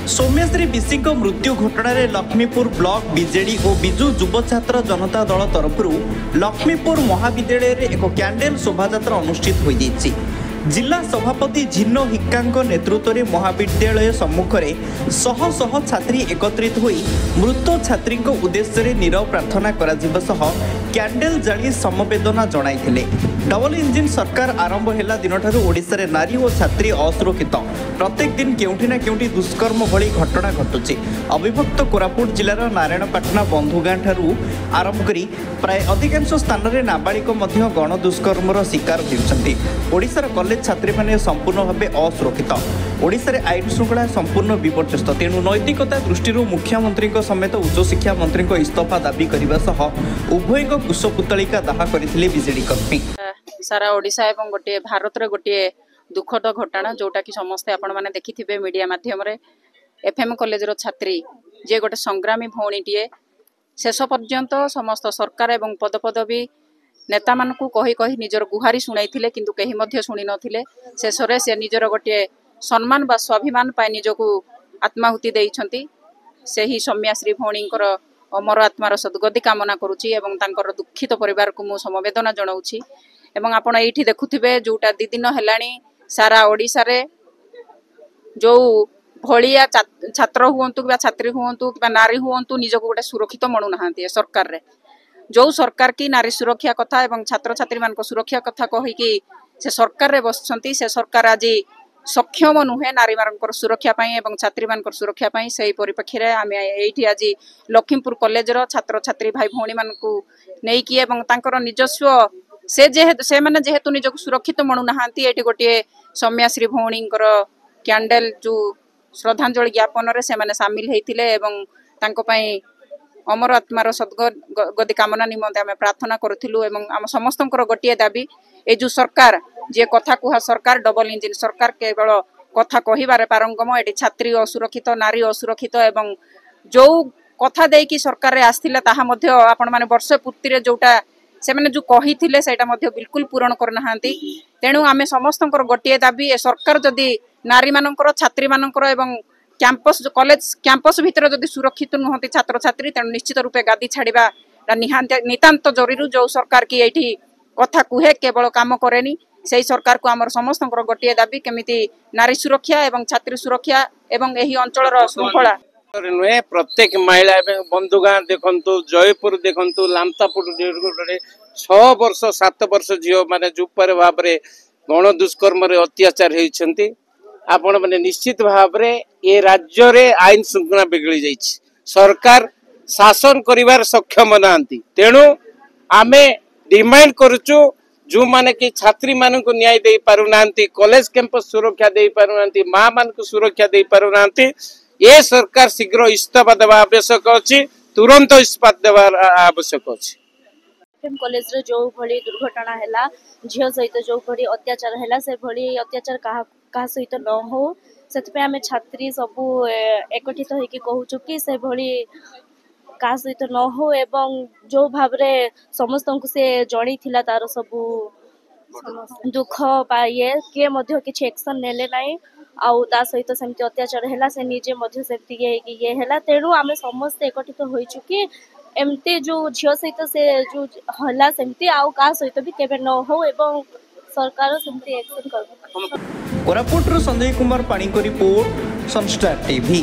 सौम्यश्री विशी मृत्यु घटना लक्ष्मीपुर ब्लॉक बीजेडी और बिजु युव छात्र जनता दल तरफ लक्ष्मीपुर महाविद्यालय एक कैंडल शोभायात्रा अनुष्ठित हो जिला सभापति झिन्नो हिक्का नेतृत्व में महाविद्यालय सम्मुख में शह शह छात्री एकत्रित होई मृत छात्री उद्देश्य नीरव प्रार्थना कैंडल जाली समवेदना जणाइथिले। डबल इंजिन सरकार आरंभ हैला दिनठारु ओडिशा रे नारी और छात्री असुरक्षित प्रत्येक दिन केउठी ना केउठी दुष्कर्म भली घटना घटुची। अविभक्त कोरापुट जिलार नारायणपाटना बंधुगाँ ठारू आरंभ करी प्राय अधिकांश स्थान में नाबालिग मध्य गण दुष्कर्मर शिकार होउछंती। ओडिशार कॉलेज छात्री माने संपूर्ण भावे असुरक्षित। ओडिशा रे आईन श्रृंखला संपूर्ण विपर्यस्त। तेणु नैतिकता दृष्टि मुख्यमंत्री समेत उच्च शिक्षा मंत्री इस्तीफा दाबी करने सह उभय कुशपुतलिका दाह करथिले बीजेडी कर्मी। सारा ओडिशा एवं गोटे भारत रे गोटे दुखद घटना जोटा कि समस्ते आपण माने देखिथिबे मीडिया माध्यम रे एफएम कॉलेज रो छात्री जे गोटे संग्रामी भौणीटीए शेष पर्यंत समस्त सरकार एवं पदपदवी नेता मानकु कही कही निजर गुहारी शुणाइथिले किंतु केही मध्य शुणी नथिले। शेष रे से निजर गोटे सम्मान बा स्वाभिमान पाई निजकु आत्माहुति देइछंती। सेही सौम्याश्री भौणींकर अमर आत्मार सद्गति कामना करुची एवं तांकर दुखित परिवार को मु समवेदना जणाउची। एवं आपण एठी देखुथिबे जोटा दी दिन हेलाणी सारा ओडिशा रे जो भलिया छात्र हुअंतु कि छात्री हुअंतु कि नारी हुअंतु निजको गोटे सुरक्षित मनु नहांती। सरकार रे जो सरकार की नारी सुरक्षा कथा एवं छात्र छात्री मान को सुरक्षा कथा कहि कि से सरकार रे बसछंती। से सरकार आज सक्षम नुहे नारी मानकर सुरक्षा पाई एवं छात्री मानकर सुरक्षा पाई। सही परिप्रेक्षी रे आमे एठी आज लखीमपुर कॉलेज रो छात्र छात्री भाई भौणी मानकु नै कि एवं तांकर निजस्व से माने जेहेतु निजको सुरक्षित मनु नहांती एठी गोटे सौम्याश्री भौणींकर कैंडल जो श्रद्धांजलि ज्ञापन रे से माने शामिल हेतिले एवं तांको पई अमर आत्मार सद्गति कामना निमंते आमे प्रार्थना करथिलु। एवं आम समस्तंकर गोटे दाबी ए जो सरकार जे कथा कुहा सरकार डबल इंजिन सरकार केवल कथा कहिबारे पारंगम एटी छात्री असुरक्षित नारी असुरक्षित एवं जो कथा देई कि सरकार रे आस्थिले ताहा मध्य आपण माने वर्ष पूर्ति रे जोटा से माने जो कहिथिले सेटा मध्य बिल्कुल पूरण करनाहांती। तेणु आमे समस्तंकर गोटे दाबी ए सरकार जदि नारी मानकर छात्री मानकर एवं कैंपस कॉलेज कैंपस भीतर जदि सुरक्षित नुहंती छात्र छात्री तेणु निश्चित रूपे गादी छाड़िबा नितांत जरूरी। जो सरकार की एठी कथा कुहे केवल काम करेनी से सरकार को आमर समस्तंकर गोटे दाबी केमिति नारी सुरक्षा एवं छात्री सुरक्षा एवं एही अंचलर श्रृंखला नुहे प्रत्येक महिला बंधुगाँ देखु जयपुर देखु लामतापुर 6 वर्ष 7 वर्ष झील माने जुपर भाव में गण दुष्कर्म अत्याचार होती। आपण माने निश्चित भाव में ये राज्य रे आईन श्रृंखला बिगड़ी जाइए। सरकार शासन करिवार सक्षम नांती। तेणु आमे डिमांड करुचु जो माने कि छात्री मान को न्याय दे पारु नांती कॉलेज कैंपस सुरक्षा दे पारु नांती मां मान को सुरक्षा दे पारु नांती। ये सरकार शीघ्र इस्तीफा देवा आवश्यक अछि तुरंत इस्तीफा देवा आवश्यक अछि। कॉलेज रे जो भली दुर्घटना हैला झियो सहित जो भली अत्याचार हैला से भली अत्याचार कहा सहित न हो सेतपे आमे छात्री सबु एकठित होइकी कहूछु कि से भली का सहित न हो एवं जो भाव रे समस्त को से जणी थिला तार सबु दुख पा ये के मध्य किछ एक्शन नेले नाही आउ ता सहित सेमति अत्याचार हैला से निजे मध्य सेमति ये हैला। तेणु आमे समस्त एकठित होइछु कि एमती जो झियो सहित से जो हला सेमति आउ का सहित भी केबे न हो एवं सरकार सेमति एक्शन करबो। कोरापुट संजय कुमार पाणी को रिपोर्ट सनस्टार टीवी।